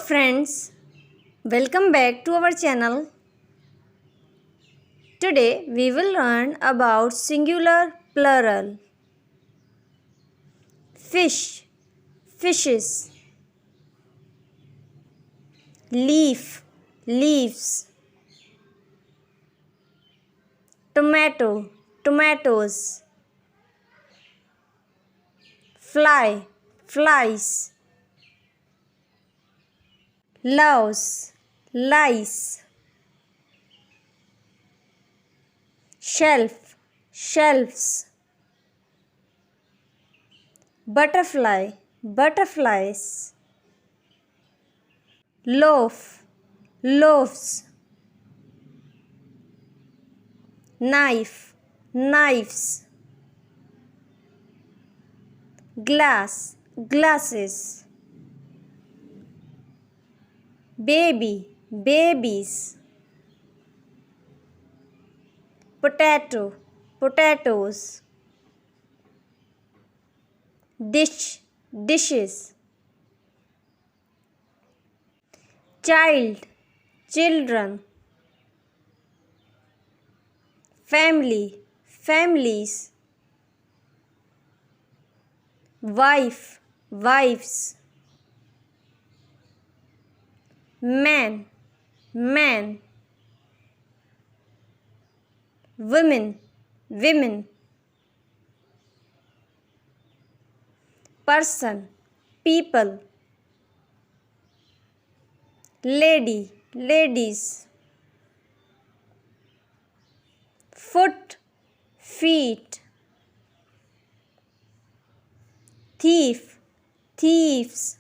friends, welcome back to our channel. Today we will learn about singular plural. Fish, fishes. Leaf, leaves. Tomato, tomatoes. Fly, flies. Louse, lice. Shelf, shelves. Butterfly, butterflies. Loaf, loaves. Knife, knives. Glass, glasses. Baby, babies. Potato, potatoes. Dish, dishes. Child, children. Family, families. Wife, wives. Man, man. Women, women. Person, people. Lady, ladies. Foot, feet. Thief, thieves.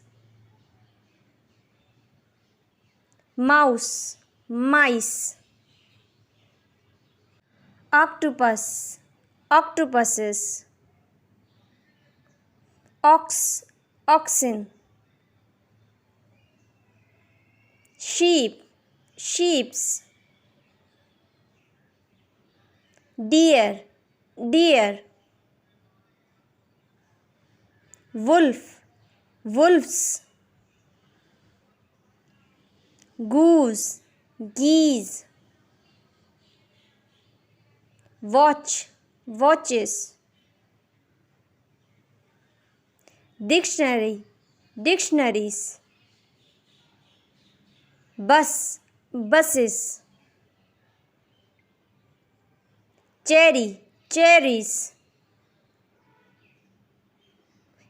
Mouse, mice. Octopus, octopuses. Ox, oxen. Sheep, sheeps. Deer, deer. Wolf, wolves. Goose, geese. Watch, watches. Dictionary, dictionaries. Bus, buses. Cherry, cherries.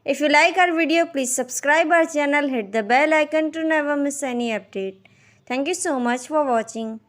If you like our video, please subscribe our channel, hit the bell icon to never miss any update. Thank you so much for watching.